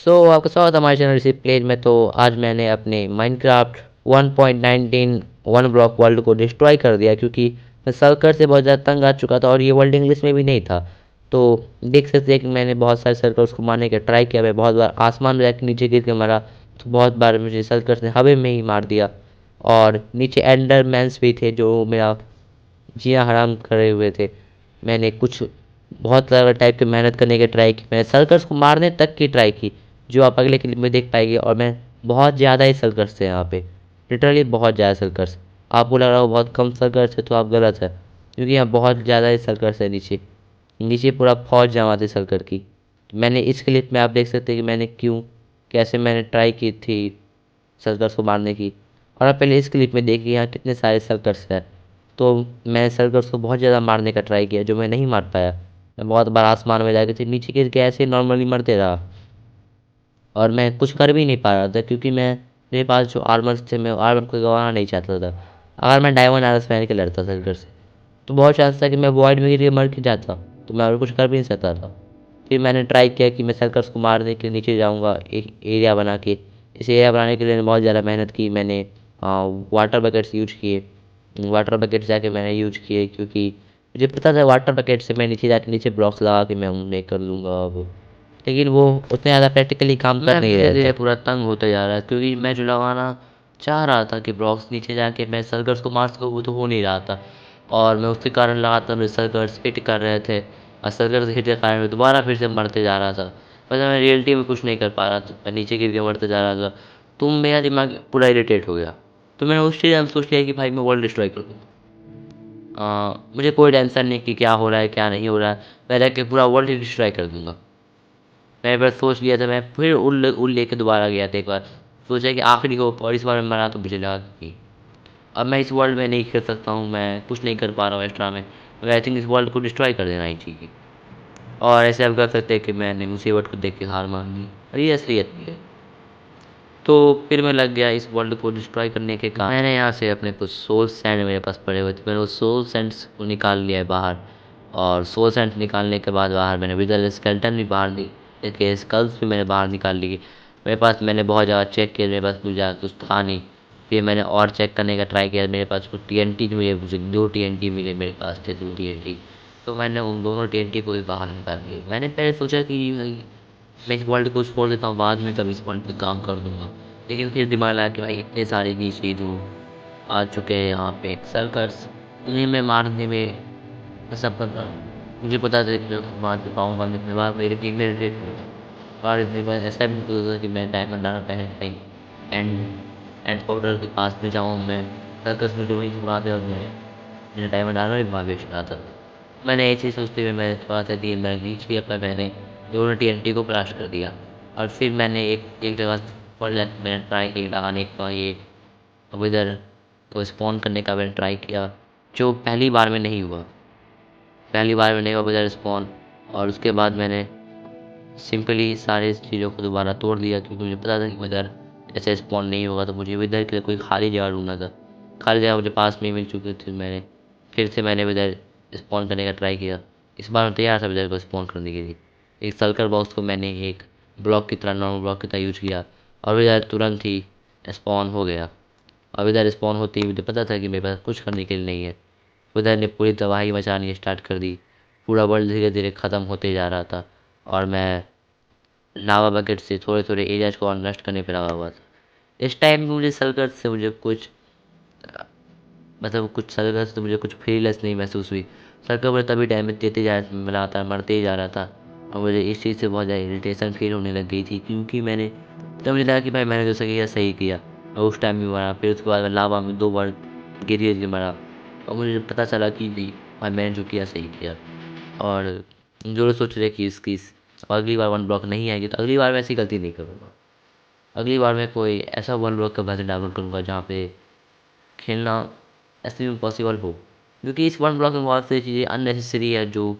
आपका स्वागत है हमारे चैनल इसी पेज में। तो आज मैंने अपने माइनक्राफ्ट 1.19 वन ब्लॉक वर्ल्ड को डिस्ट्रॉय कर दिया, क्योंकि मैं सर्कर से बहुत ज़्यादा तंग आ चुका था और ये वर्ल्ड इंग्लिश में भी नहीं था। तो देख सकते हैं कि मैंने बहुत सारे सर्कल्स को मारने का ट्राई किया। मैं बहुत बार आसमान में जाकर नीचे गिर के मरा, तो बहुत बार मुझे सर्कल्स ने हवा में ही मार दिया। और नीचे एंडरमैन्स भी थे जो मेरा जिया हराम करे हुए थे। मैंने कुछ बहुत ज़्यादा टाइप की मेहनत करने की ट्राई की, मैंने सर्कस को मारने तक की ट्राई की, जो आप अगले क्लिप में देख पाएंगे। और मैं बहुत ज़्यादा ही सर्कस थे यहाँ पे, लिटरली बहुत ज़्यादा सर्कस। आपको लग रहा हो बहुत कम सर्कस है, तो आप गलत है, क्योंकि यहाँ बहुत ज़्यादा ही सर्कस है। नीचे नीचे पूरा फौज जमा थी सर्कस की। मैंने इस क्लिप में आप देख सकते हैं कि मैंने कैसे मैंने ट्राई की थी सर्कस को मारने की। और आप पहले इस क्लिप में देखिए यहाँ कितने सारे सर्कस हैं। तो मैं सर्कस को बहुत ज़्यादा मारने का ट्राई किया, जो मैं नहीं मार पाया। मैं बहुत बार आसमान में जाके नीचे गिर के ऐसे नॉर्मली मरते रहा, और मैं कुछ कर भी नहीं पा रहा था, क्योंकि मेरे पास जो आर्मर्स थे, मैं आर्मर को गंवाना नहीं चाहता था। अगर मैं डायमंड आर्मर्स पहन के लड़ता सर्कस से, तो बहुत चांस था कि मैं वॉइड में गिर के मर के जाता, तो मैं और कुछ कर भी नहीं सकता था। फिर मैंने ट्राई किया कि मैं सर्कस को मारने के लिए नीचे जाऊँगा एक एरिया बना के। इस एरिया बनाने के लिए मैंने बहुत ज़्यादा मेहनत की। मैंने वाटर बकेट्स यूज किए, वाटर बकेट जाके मैंने यूज किए, क्योंकि मुझे पता था वाटर बकेट से मैं नीचे जाके नीचे ब्लॉक्स लगा के मैं उन्हें कर लूँगा अब। लेकिन वो उतने ज़्यादा प्रैक्टिकली काम कर नहीं रहे थे। पूरा तंग होता जा रहा है, क्योंकि मैं जो लगाना चाह रहा था कि ब्लॉक्स नीचे जाके मैं सर्कस को मार सकूँ, वो तो हो नहीं रहा था। और मैं उसके कारण लगातार मेरे सर्कस हिट कर रहे थे, और सर्कस हिट के कारण मैं दोबारा फिर से मरते जा रहा था। मतलब मैं रियलिटी में कुछ नहीं कर पा रहा था, मैं नीचे गिर के मरते जा रहा था। तो मेरा दिमाग पूरा इरिटेट हो गया। तो मैंने उस चीज़ में सोच लिया कि भाई मैं वर्ल्ड डिस्ट्रॉय कर दूँ। मुझे कोई टेंशन नहीं कि क्या हो रहा है क्या नहीं हो रहा है, मैं रह के पूरा वर्ल्ड ही डिस्ट्रॉय कर दूंगा। मैं एक बार सोच लिया था, मैं फिर उल लेके दोबारा गया था एक बार। सोचा कि आखिरी हो, और इस बार मैं मरा तो मुझे लगा कि अब मैं इस वर्ल्ड में नहीं खेल सकता हूँ, मैं कुछ नहीं कर पा रहा हूँ एक्स्ट्रा में। मगर आई थिंक इस वर्ल्ड को डिस्ट्रॉय कर देना ही चाहिए। और ऐसे आप कर सकते हैं कि मैंने मुसीबत को देख के हार मान ली, और ये असलियत भी है। तो फिर मैं लग गया इस वर्ल्ड को डिस्ट्रॉय करने के काम। मैंने यहाँ से अपने कुछ सोल सैंड मेरे पास पड़े हुए थे, मैंने उस सोल सैंड्स को निकाल लिया है बाहर। और सोल सैंड निकालने के बाद बाहर मैंने विदर स्केल्टन भी बाहर के स्कल्स भी मैंने बाहर निकाल लिए। मेरे पास मैंने बहुत ज़्यादा चेक किया, मेरे पास कुछ था नहीं। फिर मैंने और चेक करने का ट्राई किया, मेरे पास कुछ TNT मिले, मुझे 2 TNT मिले, मेरे पास थे 2 TNT। तो मैंने उन दोनों TNT को भी बाहर निकाल लिया। मैंने पहले सोचा कि मैं इस वर्ल्ड को छोड़ देता हूँ, बाद में कभी इस वर्ल्ड पे काम कर दूँगा। लेकिन फिर दिमाग आया कि भाई इतने सारे नीचे जो आ चुके हैं यहाँ पे सर्कस, उन्हें मैं मारने में सब पता, मुझे पता था कि मैं मार भी पाऊँगा। लेकिन बाद मेरी टीम में और इतनी बार ऐसा भी सोचा कि मैं डायमंड आना पहले कहीं एंड एंड पाउडर के पास में जाऊँ, मैं सर्कस में जो वही घुमा दे, और मेरा डायमंड आना भी वहाँ बेच रहा था। मैंने ऐसे ही सोचते हुए मैं थोड़ा सा तीन बार रीच भी अपना, मैंने दोनों TNT को ब्लास्ट कर दिया। और फिर मैंने एक जगह पर मैंने ट्राई किया लगाने का, ये विदर को स्पॉन करने का मैंने ट्राई किया, जो पहली बार में नहीं हुआ। पहली बार में नहीं हुआ विदर स्पॉन। और उसके बाद मैंने सिंपली सारे चीज़ों को दोबारा तोड़ दिया, क्योंकि मुझे पता था कि विदर ऐसे स्पॉन नहीं होगा। तो मुझे विदर के लिए कोई खाली जगह ढूंढना था। खाली जगह मुझे पास में ही मिल चुकी थी। मैंने विदर स्पॉन करने का ट्राई किया। इस बार मैं तैयार था विदर को स्पॉन करने के लिए। एक सर्कल बॉक्स को मैंने एक ब्लॉक की तरह, नॉर्मल ब्लॉक की तरह यूज किया, और विदर तुरंत ही स्पॉन हो गया। और विदर स्पॉन होते ही मुझे पता था कि मेरे पास कुछ करने के लिए नहीं है। विदर ने पूरी तबाही मचानी स्टार्ट कर दी। पूरा वर्ल्ड धीरे धीरे ख़त्म होते जा रहा था, और मैं लावा बकेट से थोड़े थोड़े एरियाज को और नष्ट करने पर लगा हुआ था। इस टाइम में मुझे सर्कस से मुझे कुछ मतलब कुछ सर्कस से मुझे कुछ फीलनेस नहीं महसूस हुई। सर्कस मुझे तभी डैमेज देते जा मैं लगातार मरते ही जा रहा था, और मुझे इस चीज़ से बहुत ज़्यादा इरिटेशन फील होने लग गई थी, क्योंकि मैंने तब मुझे लगा कि भाई मैंने जो सही किया सही किया। और उस टाइम भी मरा, फिर उसके बाद मैं लावा में 2 बार गिर के मरा, और मुझे पता चला कि नहीं भाई मैंने जो किया सही किया। और जो लोग सोच रहे कि इसकी अगली बार वन ब्लॉक नहीं आएगी, तो अगली बार मैं ऐसी गलती नहीं करूँगा। अगली बार मैं कोई ऐसा वन ब्लॉक का वर्जन डाउनलोड करूँगा जहाँ पे खेलना ऐसे भी पॉसिबल हो, क्योंकि इस वन ब्लॉक में बहुत सारी चीज़ें अननेसेसरी है जो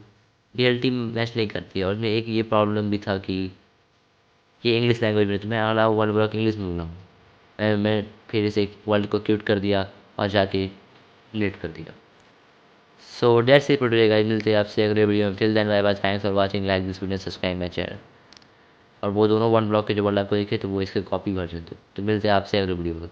रियलिटी में मैच नहीं करती है। और इसमें एक ये प्रॉब्लम भी था कि ये इंग्लिश लैंग्वेज में, तो मैं अगला वन ब्लॉक इंग्लिश में बनाऊँ। मैं फिर इसे वर्ल्ड को क्यूट कर दिया, और जाके डिलीट कर दिया। So that's it for today guys, मिलते हैं आपसे अगले वीडियो में। Till then bye bye, thanks for watching, like this video, subscribe my channel. और वो दोनों वन ब्लॉक के जो वर्ल्ड आपको दिखे तो वो इसके कॉपी वर्जन थे। तो मिलते हैं आपसे अगले वीडियो में।